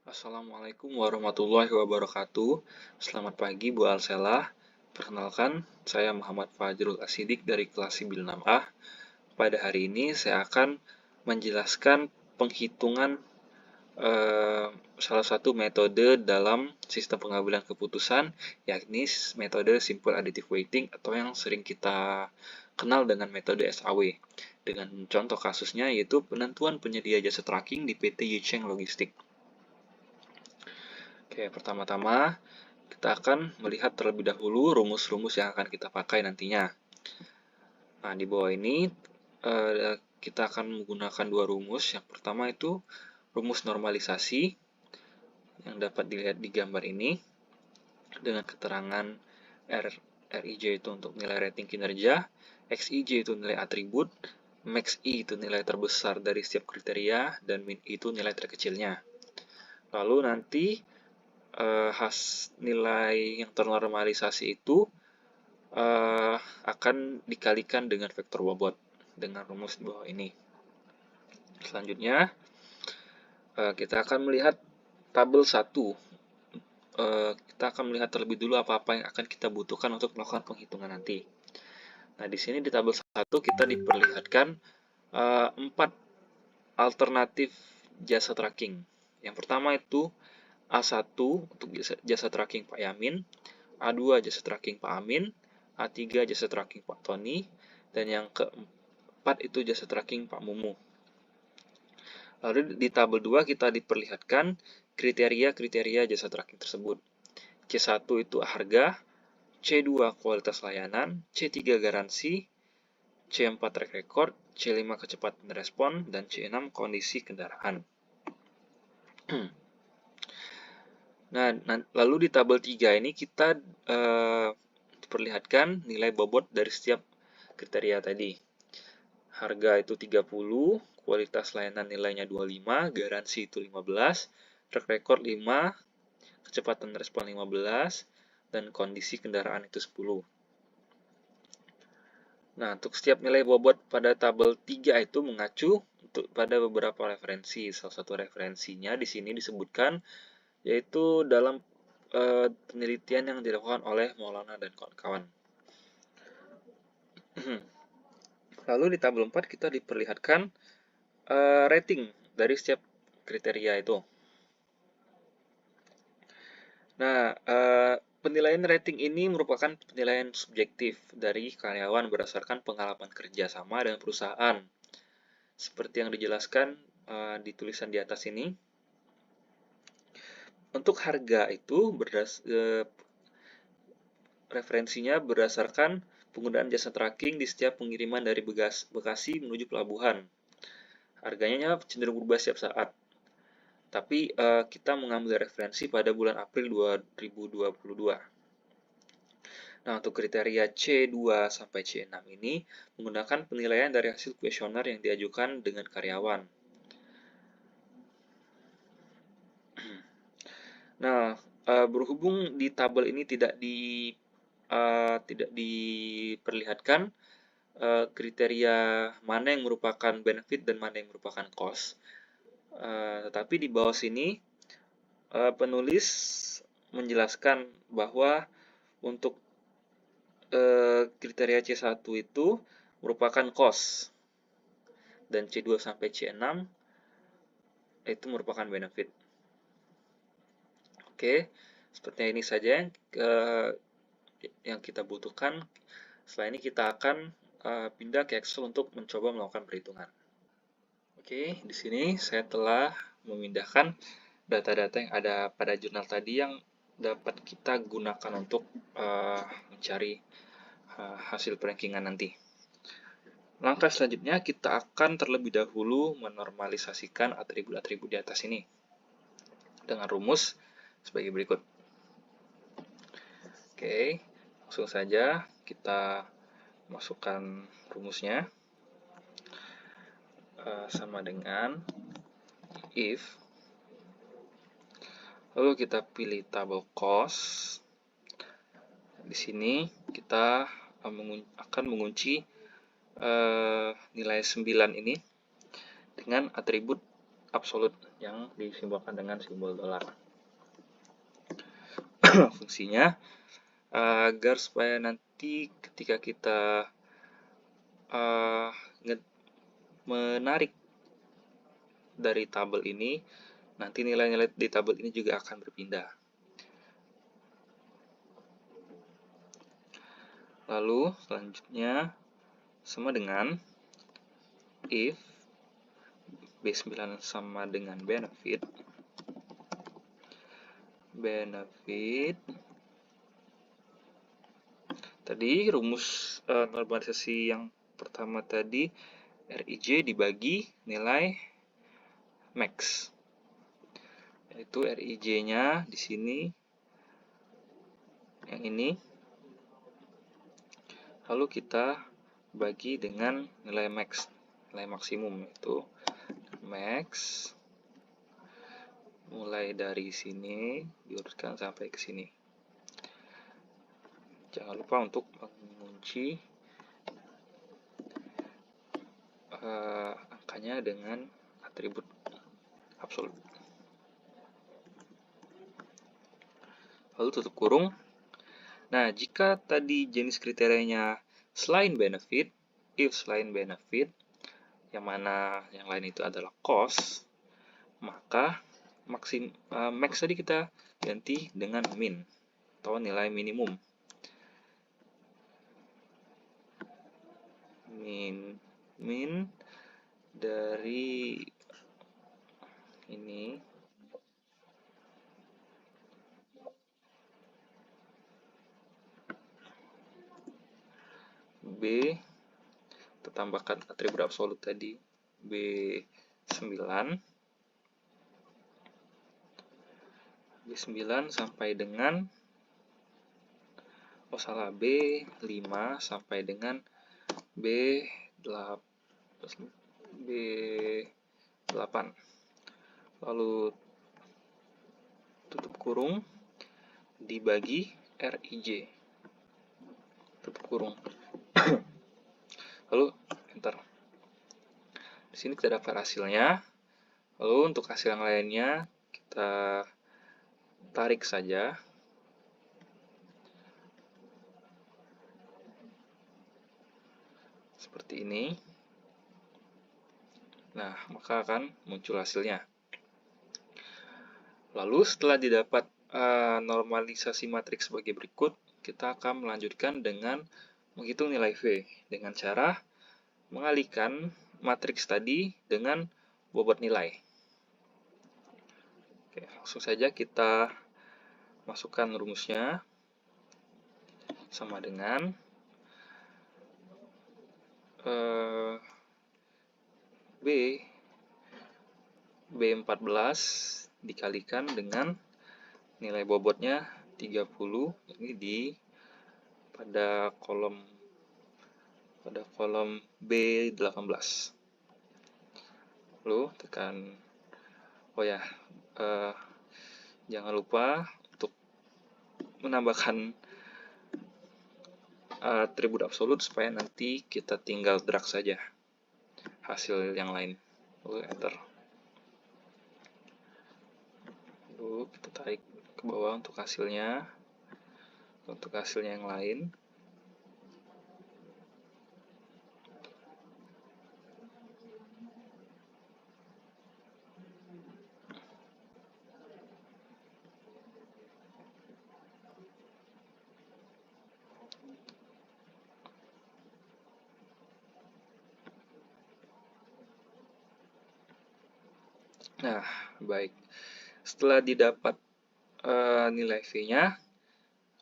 Assalamualaikum warahmatullahi wabarakatuh. Selamat pagi Bu Alsela. Perkenalkan, saya Muhammad Fajrul Asidik dari kelas 96A. Pada hari ini saya akan menjelaskan penghitungan salah satu metode dalam sistem pengambilan keputusan, yakni metode Simple Additive Weighting atau yang sering kita kenal dengan metode SAW. Dengan contoh kasusnya yaitu penentuan penyedia jasa tracking di PT Yucheng Logistik. Oke, pertama-tama kita akan melihat terlebih dahulu rumus-rumus yang akan kita pakai nantinya. Nah, di bawah ini kita akan menggunakan dua rumus. Yang pertama itu rumus normalisasi yang dapat dilihat di gambar ini dengan keterangan RIJ itu untuk nilai rating kinerja, XIJ itu nilai atribut, max I itu nilai terbesar dari setiap kriteria, dan min I itu nilai terkecilnya. Lalu nanti nilai yang ternormalisasi itu akan dikalikan dengan vektor bobot dengan rumus di bawah ini. Selanjutnya kita akan melihat tabel 1. Kita akan melihat terlebih dulu apa-apa yang akan kita butuhkan untuk melakukan penghitungan nanti. Nah, di sini di tabel 1 kita diperlihatkan 4 alternatif jasa tracking. Yang pertama itu A1 untuk jasa tracking Pak Yamin, A2 jasa tracking Pak Amin, A3 jasa tracking Pak Tony, dan yang keempat itu jasa tracking Pak Mumu. Lalu di tabel 2 kita diperlihatkan kriteria-kriteria jasa tracking tersebut. C1 itu harga, C2 kualitas layanan, C3 garansi, C4 track record, C5 kecepatan respon, dan C6 kondisi kendaraan. Nah, lalu di tabel 3 ini kita diperlihatkan nilai bobot dari setiap kriteria tadi. Harga itu 30, kualitas layanan nilainya 25, garansi itu 15, track record 5, kecepatan respon 15, dan kondisi kendaraan itu 10. Nah, untuk setiap nilai bobot pada tabel 3 itu mengacu pada beberapa referensi. Salah satu referensinya di sini disebutkan yaitu dalam penelitian yang dilakukan oleh Maulana dan kawan-kawan. Lalu di tabel 4 kita diperlihatkan rating dari setiap kriteria itu. Nah, penilaian rating ini merupakan penilaian subjektif dari karyawan berdasarkan pengalaman kerja sama dengan perusahaan. Seperti yang dijelaskan di tulisan di atas ini. Untuk harga itu referensinya berdasarkan penggunaan jasa tracking di setiap pengiriman dari Bekasi menuju pelabuhan. Harganya cenderung berubah setiap saat. Tapi kita mengambil referensi pada bulan April 2022. Nah, untuk kriteria C2 sampai C6 ini menggunakan penilaian dari hasil kuesioner yang diajukan dengan karyawan. Nah, berhubung di tabel ini tidak diperlihatkan kriteria mana yang merupakan benefit dan mana yang merupakan cost. Tetapi di bawah sini penulis menjelaskan bahwa untuk kriteria C1 itu merupakan cost dan C2 sampai C6 itu merupakan benefit. Oke, seperti ini saja yang kita butuhkan. Setelah ini kita akan pindah ke Excel untuk mencoba melakukan perhitungan. Oke, di sini saya telah memindahkan data-data yang ada pada jurnal tadi yang dapat kita gunakan untuk mencari hasil perankingan nanti. Langkah selanjutnya kita akan terlebih dahulu menormalisasikan atribut-atribut di atas ini dengan rumus sebagai berikut. Oke, langsung saja kita masukkan rumusnya. Sama dengan if, lalu kita pilih tabel cost. Di sini kita akan mengunci nilai 9 ini dengan atribut absolut yang disimbolkan dengan simbol dolar. Fungsinya agar supaya nanti ketika kita menarik dari tabel ini, nanti nilai-nilai di tabel ini juga akan berpindah. Lalu selanjutnya sama dengan if B9 sama dengan benefit tadi rumus normalisasi yang pertama tadi RIJ dibagi nilai max, yaitu RIJ-nya di sini yang ini, lalu kita bagi dengan nilai max, nilai maksimum, yaitu max mulai dari sini diurutkan sampai ke sini. Jangan lupa untuk mengunci angkanya dengan atribut absolut. Lalu tutup kurung. Nah, jika tadi jenis kriterianya selain benefit, if selain benefit, yang mana yang lain itu adalah cost, maka max tadi kita ganti dengan min atau nilai minimum. Min dari ini B, kita tambahkan atribut absolut tadi B9 sampai dengan B5 sampai dengan B8. Lalu tutup kurung dibagi RIJ. Tutup kurung. Lalu enter. Di sini kita dapat hasilnya. Lalu untuk hasil yang lainnya kita tarik saja. Seperti ini. Nah, maka akan muncul hasilnya. Lalu setelah didapat normalisasi matriks sebagai berikut, kita akan melanjutkan dengan menghitung nilai V dengan cara mengalihkan matriks tadi dengan bobot nilai. Oke, langsung saja kita masukkan rumusnya sama dengan B14 dikalikan dengan nilai bobotnya 30, ini pada kolom B18. Lalu tekan jangan lupa untuk menambahkan atribut absolut supaya nanti kita tinggal drag saja hasil yang lain. Lalu enter. Lalu kita tarik ke bawah untuk hasilnya. Untuk hasilnya yang lain. Nah, baik. Setelah didapat nilai V-nya,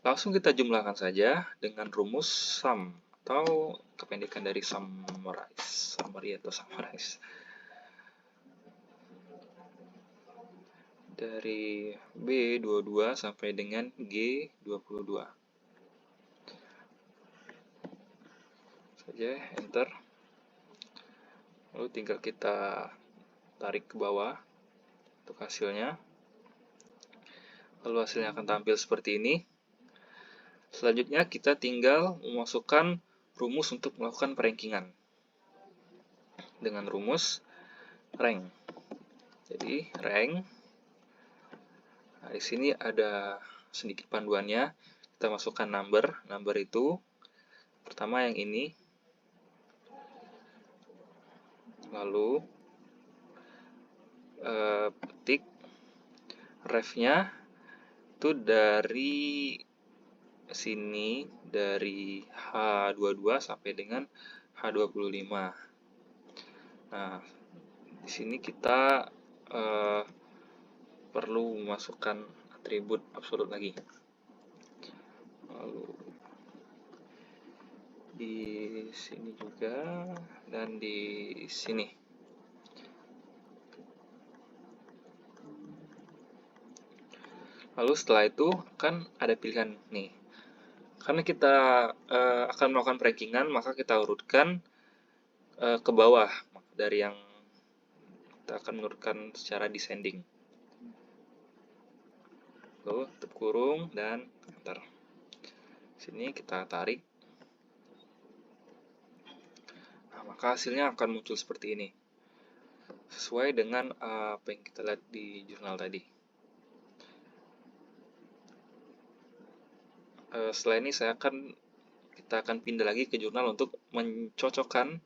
langsung kita jumlahkan saja dengan rumus sum atau kependekan dari summary. Dari B22 sampai dengan G22. Saja enter. Lalu tinggal kita tarik ke bawah untuk hasilnya. Lalu hasilnya akan tampil seperti ini. Selanjutnya kita tinggal memasukkan rumus untuk melakukan perankingan dengan rumus rank. Jadi rank. Nah, di sini ada sedikit panduannya. Kita masukkan number. Number itu pertama yang ini. Lalu petik ref-nya itu dari sini, dari H22 sampai dengan H25. Nah, di sini kita perlu memasukkan atribut absolut lagi. Lalu di sini juga dan di sini. Lalu setelah itu kan ada pilihan nih. Karena kita akan melakukan rankingan, maka kita urutkan ke bawah dari yang kita akan menurutkan secara descending. Lalu tutup kurung dan enter. Sini kita tarik. Nah, maka hasilnya akan muncul seperti ini. Sesuai dengan apa yang kita lihat di jurnal tadi. Setelah ini kita akan pindah lagi ke jurnal untuk mencocokkan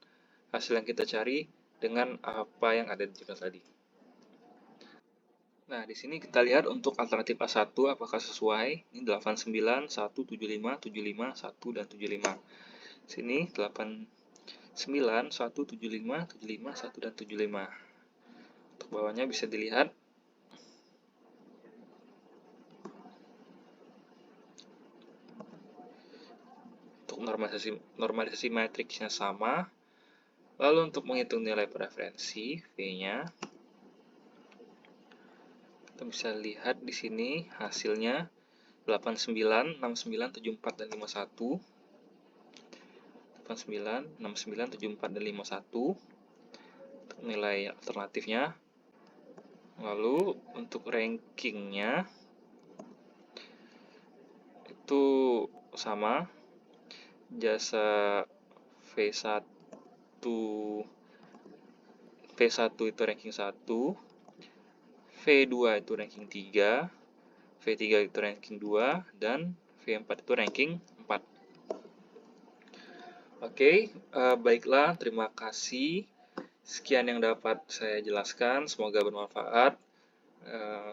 hasil yang kita cari dengan apa yang ada di jurnal tadi. Nah, di sini kita lihat untuk alternatif A1 apakah sesuai. Ini 89, 1, 75, 75, 1, dan 75. Sini 89, 1, 75, 75, 1, dan 75. Untuk bawahnya bisa dilihat. Untuk normalisasi matriksnya sama. Lalu untuk menghitung nilai preferensi V-nya, kita bisa lihat di sini hasilnya 89, 69, 74, dan 51. 89, 69, 74, dan 51 untuk nilai alternatifnya. Lalu untuk rankingnya itu sama, jasa V1 itu ranking 1, V2 itu ranking 3, V3 itu ranking 2, dan V4 itu ranking 4. Oke, baiklah, terima kasih. Sekian yang dapat saya jelaskan, semoga bermanfaat.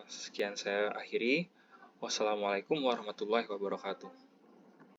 Sekian saya akhiri. Wassalamualaikum warahmatullahi wabarakatuh.